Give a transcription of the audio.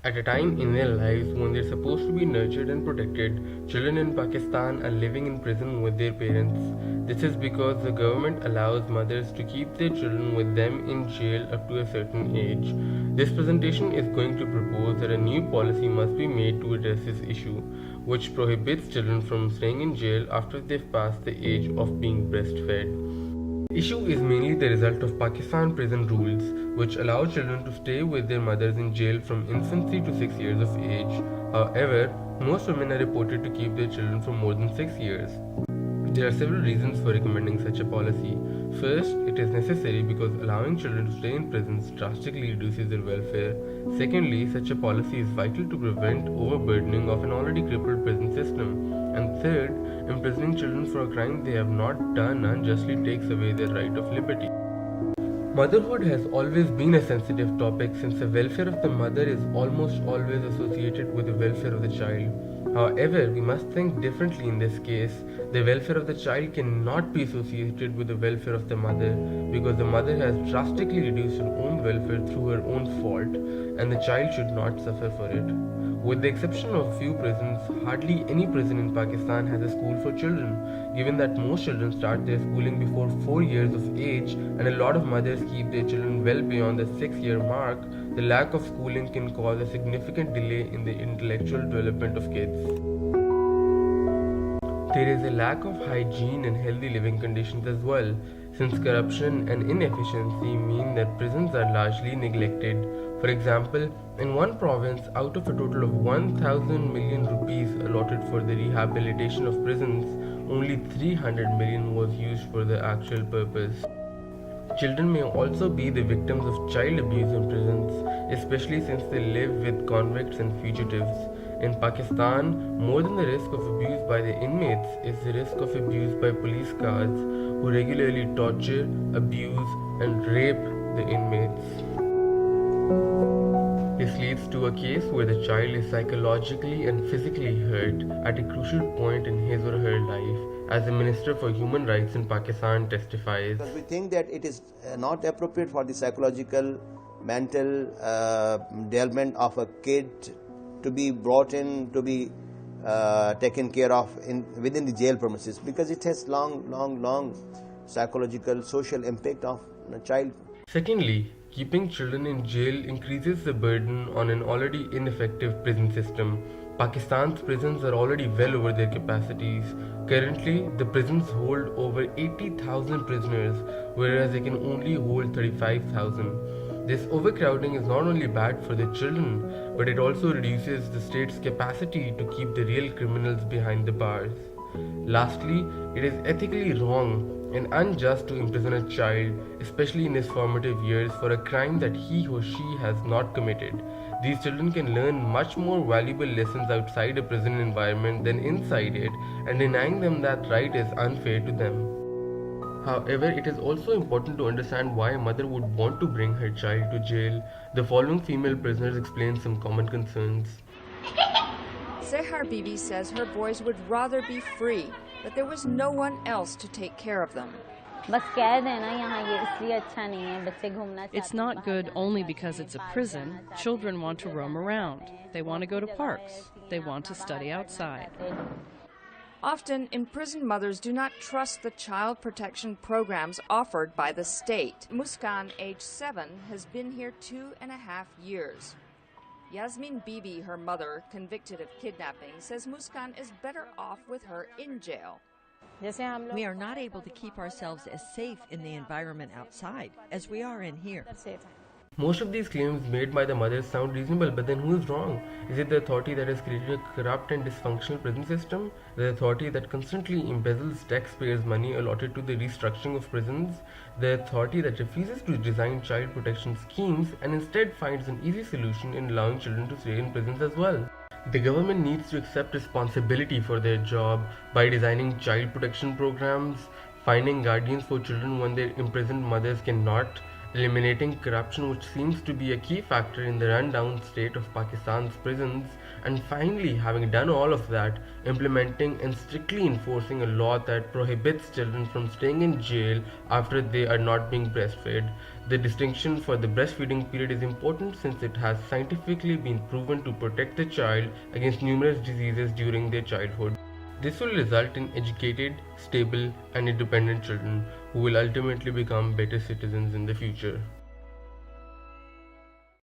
At a time in their lives when they're supposed to be nurtured and protected, children in Pakistan are living in prison with their parents. This is because the government allows mothers to keep their children with them in jail up to a certain age. This presentation is going to propose that a new policy must be made to address this issue, which prohibits children from staying in jail after they've passed the age of being breastfed. The issue is mainly the result of Pakistan prison rules, which allow children to stay with their mothers in jail from infancy to 6 years of age. However, most women are reported to keep their children for more than 6 years. There are several reasons for recommending such a policy. First, it is necessary because allowing children to stay in prisons drastically reduces their welfare. Secondly, such a policy is vital to prevent overburdening of an already crippled prison system. And third, imprisoning children for a crime they have not done unjustly takes away their right of liberty. Motherhood has always been a sensitive topic since the welfare of the mother is almost always associated with the welfare of the child. However, we must think differently in this case. The welfare of the child cannot be associated with the welfare of the mother because the mother has drastically reduced her own welfare through her own fault, and the child should not suffer for it. With the exception of few prisons, hardly any prison in Pakistan has a school for children. Given that most children start their schooling before 4 years of age and a lot of mothers keep their children well beyond the 6-year mark, the lack of schooling can cause a significant delay in the intellectual development of kids. There is a lack of hygiene and healthy living conditions as well, since corruption and inefficiency mean that prisons are largely neglected. For example, in one province, out of a total of 1,000 million rupees allotted for the rehabilitation of prisons, only 300 million was used for the actual purpose. Children may also be the victims of child abuse in prisons, especially since they live with convicts and fugitives. In Pakistan, more than the risk of abuse by the inmates is the risk of abuse by police guards who regularly torture, abuse, and rape the inmates. This leads to a case where the child is psychologically and physically hurt at a crucial point in his or her life, as the Minister for Human Rights in Pakistan testifies. Because we think that it is not appropriate for the psychological, mental development of a kid to be brought in, to be taken care of within the jail premises, because it has long psychological, social impact of a child. Secondly, keeping children in jail increases the burden on an already ineffective prison system. Pakistan's prisons are already well over their capacities. Currently, the prisons hold over 80,000 prisoners, whereas they can only hold 35,000. This overcrowding is not only bad for the children, but it also reduces the state's capacity to keep the real criminals behind the bars. Lastly, it is ethically wrong and unjust to imprison a child, especially in his formative years, for a crime that he or she has not committed. These children can learn much more valuable lessons outside a prison environment than inside it, and denying them that right is unfair to them. However, it is also important to understand why a mother would want to bring her child to jail. The following female prisoners explain some common concerns. Zehar Bibi says her boys would rather be free, but there was no one else to take care of them. It's not good only because it's a prison. Children want to roam around. They want to go to parks. They want to study outside. Often, imprisoned mothers do not trust the child protection programs offered by the state. Muskan, age 7, has been here 2.5 years. Yasmin Bibi, her mother, convicted of kidnapping, says Muskan is better off with her in jail. We are not able to keep ourselves as safe in the environment outside as we are in here. Most of these claims made by the mothers sound reasonable, but then who is wrong? Is it the authority that has created a corrupt and dysfunctional prison system? The authority that constantly embezzles taxpayers' money allotted to the restructuring of prisons? The authority that refuses to design child protection schemes and instead finds an easy solution in allowing children to stay in prisons as well? The government needs to accept responsibility for their job by designing child protection programs, finding guardians for children when their imprisoned mothers cannot, eliminating corruption, which seems to be a key factor in the rundown state of Pakistan's prisons, and finally, having done all of that, implementing and strictly enforcing a law that prohibits children from staying in jail after they are not being breastfed. The distinction for the breastfeeding period is important since it has scientifically been proven to protect the child against numerous diseases during their childhood. This will result in educated, stable, and independent children who will ultimately become better citizens in the future.